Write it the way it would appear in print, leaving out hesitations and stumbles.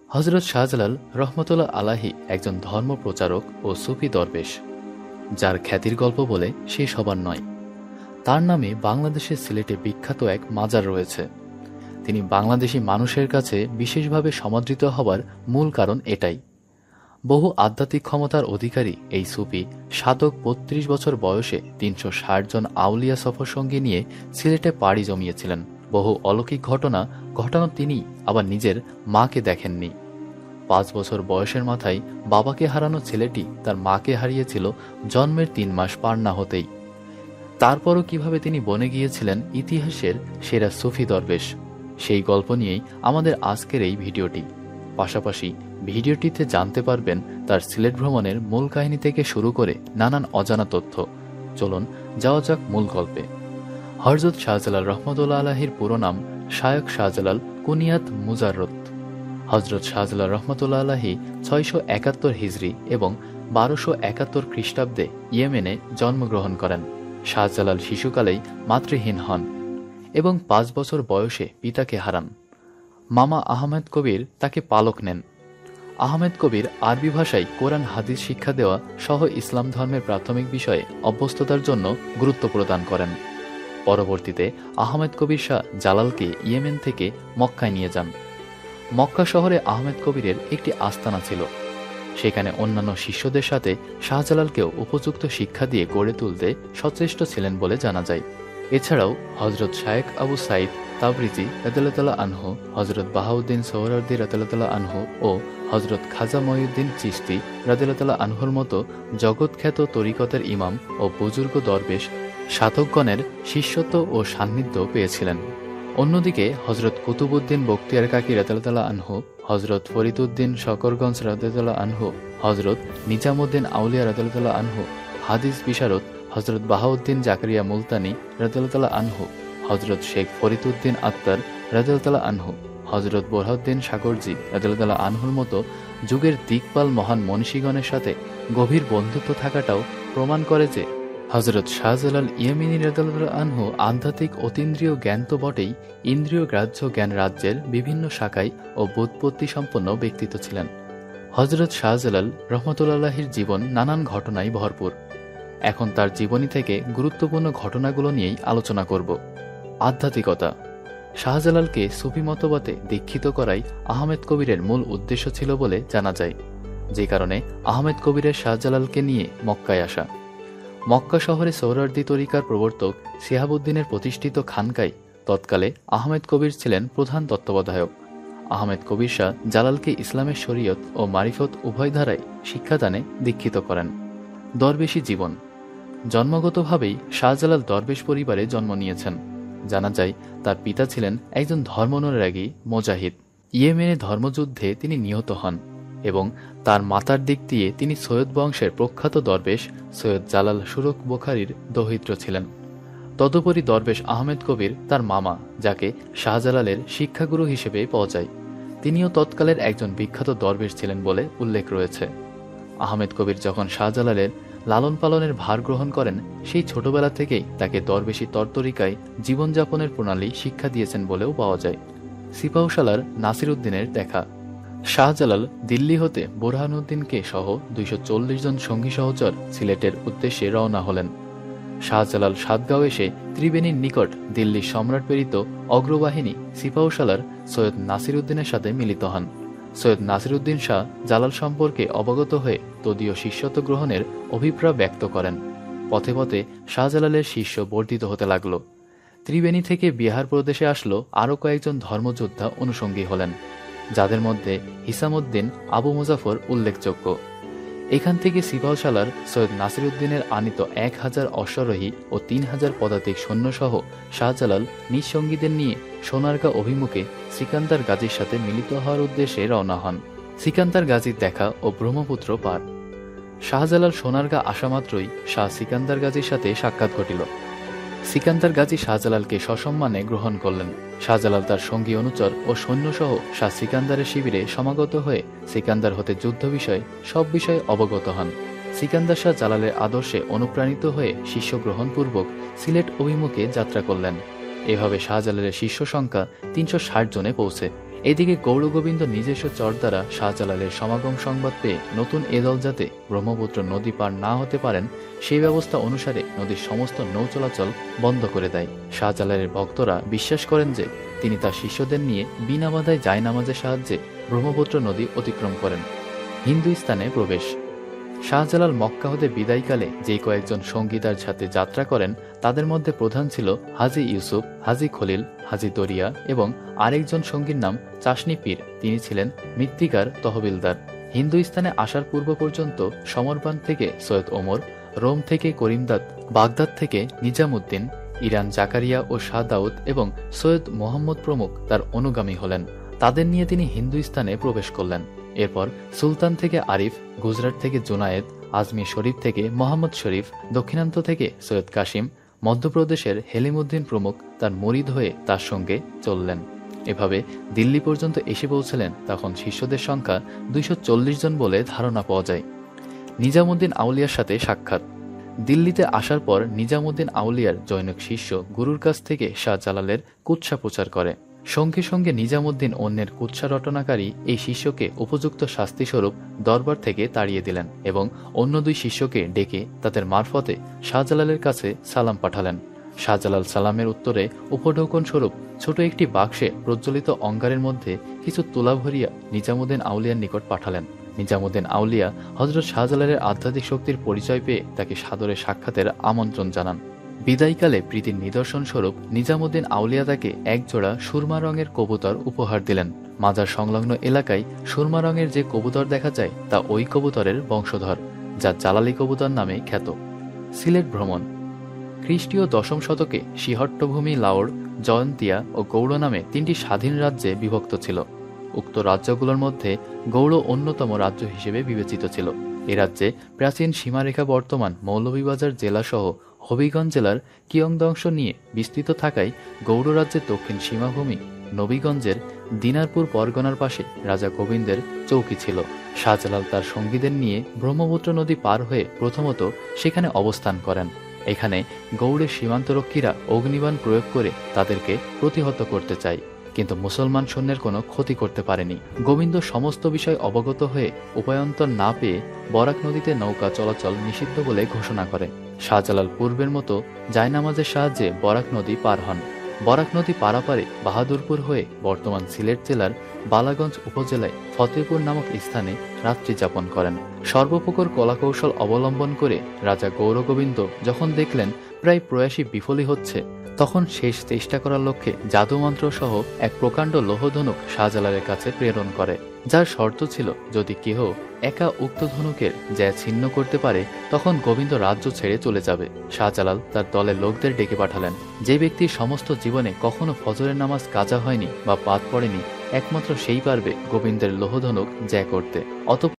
হযরত শাহজালাল রহমতুল্লাহ আলাহি একজন ধর্ম প্রচারক ও সুফি দরবেশ, যার খ্যাতির গল্প বলে শেষ হবার নয়। তার নামে বাংলাদেশের সিলেটে বিখ্যাত এক মাজার রয়েছে। তিনি বাংলাদেশি মানুষের কাছে বিশেষভাবে সমাদৃত হবার মূল কারণ এটাই। বহু আধ্যাত্মিক ক্ষমতার অধিকারী এই সুফি সাধক ৩২ বছর বয়সে ৩৬০ জন আউলিয়া সফর সঙ্গী নিয়ে সিলেটে পাড়ি জমিয়েছিলেন। বহু অলৌকিক ঘটনা ঘটানো তিনি আবার নিজের মাকে দেখেননি। ৫ বছর বয়সের মাথায় বাবাকে হারানো ছেলেটি তার মাকে হারিয়েছিল জন্মের ৩ মাস পার না হতেই। তারপরও কিভাবে তিনি বনে গিয়েছিলেন ইতিহাসের সেরা সুফি দরবেশ, সেই গল্প নিয়েই আমাদের আজকের এই ভিডিওটি। পাশাপাশি ভিডিওটিতে জানতে পারবেন তার সিলেট ভ্রমণের মূল কাহিনী থেকে শুরু করে নানান অজানা তথ্য। চলুন যাওয়া যাক মূল গল্পে। হযরত শাহজালাল রহমতুল্লাহ আলাহির পুরো নাম শায়খ শাহজালাল কুনিয়াত মুজাররত। হযরত শাহজালাল রহমতুল্লাহ আলাহি ৬৭১ হিজরি এবং ১২৭১ খ্রিস্টাব্দে ইয়েমেনে জন্মগ্রহণ করেন। শাহজালাল শিশুকালেই মাতৃহীন হন এবং ৫ বছর বয়সে পিতাকে হারান। মামা আহমেদ কবির তাকে পালক নেন। আহমেদ কবির আরবি ভাষায় কোরআন হাদিস শিক্ষা দেওয়া সহ ইসলাম ধর্মের প্রাথমিক বিষয়ে অভ্যস্ততার জন্য গুরুত্ব প্রদান করেন। পরবর্তীতে আহমেদ কবির শাহ জালালকে ইয়েমেন থেকে মক্কায় নিয়ে যান। মক্কা শহরে আহমেদ কবিরের একটি আস্তানা ছিল। সেখানে অন্যান্য শিষ্যদের সাথে শাহজালালকেও উপযুক্ত শিক্ষা দিয়ে গড়ে তুলতে সচেষ্ট ছিলেন বলে জানা যায়। এছাড়াও হযরত শায়েখ আবু সাইদ তাবরিজি রাদিয়াল্লাহু আনহু, হযরত বাহাউদ্দিন সোহরাওয়ার্দী রাদিয়াল্লাহু আনহু ও হযরত খাজা মঈনুদ্দিন চিশতি রাদিয়াল্লাহু আনহুর মতো জগৎখ্যাত তরিকতের ইমাম ও বুজুর্গ দরবেশ সাধকগণের শিষ্যত্ব ও সান্নিধ্য পেয়েছিলেন। অন্যদিকে হযরত কুতুবউদ্দিন বখতিয়ার কাকি রাদিয়াল্লাহু আনহু, হযরত ফরিদউদ্দিন শকরগঞ্জ রাদিয়াল্লাহু আনহু, হযরত নিজামউদ্দিন আউলিয়া রাদিয়াল্লাহু আনহু, হাদিস বিশারদ হযরত বাহাউদ্দিন জাকারিয়া মুলতানি রাদিয়াল্লাহু আনহু, হযরত শেখ ফরিদউদ্দিন আত্তার রাদিয়াল্লাহু আনহু, হযরত বোরহাউদ্দিন সাগরজি রাদিয়াল্লাহু আনহুর মতো যুগের দিকপাল মহান মনীষীগণের সাথে গভীর বন্ধুত্ব থাকাটাও প্রমাণ করে যে হযরত শাহজালাল ইয়েমেনি রাদিয়াল্লাহু আনহু আধ্যাত্মিক অতীন্দ্রিয় জ্ঞান তো বটেই, ইন্দ্রিয় গ্রাহ্য জ্ঞান রাজ্যের বিভিন্ন শাখায় ও ব্যুৎপত্তি সম্পন্ন ব্যক্তিত্ব ছিলেন। হযরত শাহজালাল রহমতুল্লাহ আলাহির জীবন নানান ঘটনায় ভরপুর। এখন তার জীবনী থেকে গুরুত্বপূর্ণ ঘটনাগুলো নিয়েই আলোচনা করব। আধ্যাত্মিকতা। শাহজালালকে সুফি মতবাদে দীক্ষিত করাই আহমেদ কবিরের মূল উদ্দেশ্য ছিল বলে জানা যায়, যে কারণে আহমেদ কবিরের শাহজালালকে নিয়ে মক্কায় আসা। মক্কা শহরে সোহরাওয়ার্দী তরিকার প্রবর্তক শিহাবুদ্দিনের প্রতিষ্ঠিত খানকায় তৎকালে আহমেদ কবির ছিলেন প্রধান তত্ত্বাবধায়ক। আহমেদ কবির শাহ জালালকে ইসলামের শরীয়ত ও মারিফত উভয় ধারায় শিক্ষাদানে দীক্ষিত করেন। দরবেশী জীবন। জন্মগতভাবেই শাহজালাল দরবেশ পরিবারে জন্ম নিয়েছেন। জানা যায় তার পিতা ছিলেন একজন ধর্মানুরাগী মুজাহিদ। ইয়েমেনে ধর্মযুদ্ধে তিনি নিহত হন এবং তার মাতার দিক দিয়ে তিনি সৈয়দ বংশের প্রখ্যাত দরবেশ সৈয়দ জালাল সুরক বুখারীর দৌহিত্র ছিলেন। তদুপরি দরবেশ আহমেদ কবির তার মামা, যাকে শাহজালালের শিক্ষাগুরু হিসেবে পাওয়া যায়। তিনিও তৎকালের একজন বিখ্যাত দরবেশ ছিলেন বলে উল্লেখ রয়েছে। আহমেদ কবির যখন শাহজালালের লালন পালনের ভার গ্রহণ করেন, সেই ছোটবেলা থেকেই তাকে দরবেশী তরতরিকায় জীবনযাপনের প্রণালী শিক্ষা দিয়েছেন বলেও পাওয়া যায়। সিপাহসালার নাসির উদ্দিনের দেখা। শাহজালাল দিল্লি হতে বোরহানউদ্দিনকে সহ ২৪০ জন সঙ্গী সহচর সিলেটের উদ্দেশ্যে রওনা হলেন। শাহজালাল সাতগাঁও এসে ত্রিবেণীর নিকট দিল্লির সম্রাট প্রেরিত অগ্রবাহিনী সিপাহসালার সৈয়দ নাসির উদ্দিনের সাথে মিলিত হন। সৈয়দ নাসির উদ্দিন শাহ জালাল সম্পর্কে অবগত হয়ে তদীয় শিষ্যত্ব গ্রহণের অভিপ্রায় ব্যক্ত করেন। পথে পথে শাহজালালের শিষ্য বর্ধিত হতে লাগল। ত্রিবেণী থেকে বিহার প্রদেশে আসলো আরও কয়েকজন ধর্মযোদ্ধা অনুষঙ্গী হলেন, যাদের মধ্যে হিসামউদ্দিন আবু মুজাফর উল্লেখযোগ্য। এখান থেকে সিপাহসালার সৈয়দ নাসির উদ্দিনের আনিত ১,০০০ অশ্বারোহী ও ৩,০০০ পদাতিক সৈন্যসহ শাহজালাল নিজ সঙ্গীদের নিয়ে সোনারগাঁ অভিমুখে সিকান্দার গাজীর সাথে মিলিত হওয়ার উদ্দেশ্যে রওনা হন। সিকান্দার গাজীর দেখা ও ব্রহ্মপুত্র পার। শাহজালাল সোনারগাঁ আসা মাত্রই শাহ সিকান্দার গাজীর সাথে সাক্ষাৎ ঘটিল। সিকান্দার গাজী শাহজালালকে সসম্মানে গ্রহণ করলেন। শাহজালাল তার সঙ্গী অনুচর ও সৈন্যসহ শাহ সিকান্দারের শিবিরে সমাগত হয়ে সিকান্দার হতে যুদ্ধ বিষয়ে সব বিষয়ে অবগত হন। সিকান্দার শাহ জালালের আদর্শে অনুপ্রাণিত হয়ে শিষ্য গ্রহণপূর্বক সিলেট অভিমুখে যাত্রা করলেন। এভাবে শাহজালালের শিষ্য সংখ্যা ৩৬০ জনে পৌঁছে এদিকে গৌরগোবিন্দ নিজস্ব চর দ্বারা শাহজালালের সমাগম সংবাদ পেয়ে নতুন এ দল যাতে ব্রহ্মপুত্র নদী পার না হতে পারেন সেই ব্যবস্থা অনুসারে নদীর সমস্ত নৌ চলাচল বন্ধ করে দেয়। শাহজালালের ভক্তরা বিশ্বাস করেন যে তিনি তার শিষ্যদের নিয়ে বিনা বাধায় জায়নামাজের সাহায্যে ব্রহ্মপুত্র নদী অতিক্রম করেন। হিন্দুস্তানে প্রবেশ। শাহজালাল মক্কা হতে বিদায়কালে যে কয়েকজন সঙ্গীতার সাথে যাত্রা করেন তাদের মধ্যে প্রধান ছিল হাজী ইউসুফ, হাজী খলিল, হাজী দরিয়া এবং আরেকজন সঙ্গীর নাম চাশনি পীর। তিনি ছিলেন মৃত্তিকার তহবিলদার। হিন্দুস্তানে আসার পূর্ব পর্যন্ত সমরবান থেকে সৈয়দ ওমর, রোম থেকে করিমদাদ, বাগদাদ থেকে নিজামুদ্দিন, ইরান জাকারিয়া ও শাহ দাউদ এবং সৈয়দ মোহাম্মদ প্রমুখ তার অনুগামী হলেন। তাদের নিয়ে তিনি হিন্দুস্তানে প্রবেশ করলেন। এরপর সুলতান থেকে আরিফ, গুজরাট থেকে জুনায়েদ, আজমির শরীফ থেকে মোহাম্মদ শরীফ, দক্ষিণান্ত থেকে সৈয়দ কাসিম, মধ্যপ্রদেশের হেলিমুদ্দিন প্রমুখ তার মুরিদ হয়ে তার সঙ্গে চললেন। এভাবে দিল্লি পর্যন্ত এসে পৌঁছলেন। তখন শিষ্যদের সংখ্যা 240 জন বলে ধারণা পাওয়া যায়। নিজামুদ্দিন আউলিয়ার সাথে সাক্ষাৎ। দিল্লিতে আসার পর নিজামুদ্দিন আউলিয়ার জনৈক শিষ্য গুরুর কাছ থেকে শাহজালালের কুৎসা প্রচার করে। সঙ্গে সঙ্গে নিজামুদ্দিন অন্যের কুৎসা রটনাকারী এই শিষ্যকে উপযুক্ত শাস্তিস্বরূপ দরবার থেকে তাড়িয়ে দিলেন এবং অন্য 2 শিষ্যকে ডেকে তাদের মারফতে শাহজালালের কাছে সালাম পাঠালেন। শাহজালাল সালামের উত্তরে উপঢৌকন স্বরূপ ছোট একটি বাক্সে প্রজ্বলিত অঙ্গারের মধ্যে কিছু তুলা ভরিয়া নিজামুদ্দিন আউলিয়ার নিকট পাঠালেন। নিজামুদ্দিন আউলিয়া হযরত শাহজালালের আধ্যাত্মিক শক্তির পরিচয় পেয়ে তাকে সাদরে সাক্ষাতের আমন্ত্রণ জানান। বিদায়কালে প্রীতির নিদর্শন স্বরূপ নিজামুদ্দিন আউলিয়া তাকে এক জোড়া সুরমা রঙের কবুতর উপহার দিলেন। মাজার সংলগ্ন এলাকায় সুরমা রঙের যে কবুতর দেখা যায় তা ওই কবুতরের বংশধর, যা জালালি কবুতর নামে খ্যাত। সিলেট ভ্রমণ। খ্রিস্টীয় 10ম শতকে সিহট্টভূমি লাওর, জয়ন্তিয়া ও গৌড় নামে 3টি স্বাধীন রাজ্যে বিভক্ত ছিল। উক্ত রাজ্যগুলোর মধ্যে গৌড় অন্যতম রাজ্য হিসেবে বিবেচিত ছিল। এ রাজ্যে প্রাচীন সীমারেখা বর্তমান মৌলভীবাজার জেলাসহ হবিগঞ্জ জেলার কিয়ংদংশ নিয়ে বিস্তৃত থাকায় গৌড় রাজ্যের দক্ষিণ সীমাভূমি নবীগঞ্জের দিনারপুর পরগনার পাশে রাজা গোবিন্দের চৌকি ছিল। শাহজালাল তার সঙ্গীদের নিয়ে ব্রহ্মপুত্র নদী পার হয়ে প্রথমত সেখানে অবস্থান করেন। এখানে গৌড়ের সীমান্তরক্ষীরা অগ্নিবাণ প্রয়োগ করে তাদেরকে প্রতিহত করতে চায়, কিন্তু মুসলমান সৈন্যের কোনো ক্ষতি করতে পারেনি। গোবিন্দ সমস্ত বিষয় অবগত হয়ে উপায়ন্তর না পেয়ে বরাক নদীতে নৌকা চলাচল নিষিদ্ধ বলে ঘোষণা করে। শাহজালাল পূর্বের মতো জায়নামাজের সাহায্যে বরাক নদী পার হন। বরাক নদী পারাপারে বাহাদুরপুর হয়ে বর্তমান সিলেট জেলার বালাগঞ্জ উপজেলায় ফতেপুর নামক স্থানে রাত্রি যাপন করেন। সর্বপ্রকার কলাকৌশল অবলম্বন করে রাজা গৌরগোবিন্দ যখন দেখলেন প্রায় প্রয়াসী বিফলই হচ্ছে, তখন শেষ চেষ্টা করার লক্ষ্যে জাদুমন্ত্র সহ এক প্রকাণ্ড লোহধনুক শাহজালালের কাছে প্রেরণ করে, যার শর্ত ছিল যদি কেহ একা উক্ত ধনুকের যা ছিন্ন করতে পারে তখন গোবিন্দ রাজ্য ছেড়ে চলে যাবে। শাহজালাল তার দলের লোকদের ডেকে পাঠালেন। যে ব্যক্তির সমস্ত জীবনে কখনো ফজরের নামাজ কাজা হয়নি বা বাদ পড়েনি, একমাত্র সেই পারবে গোবিন্দের লোহধনুক জয় করতে। অতঃপর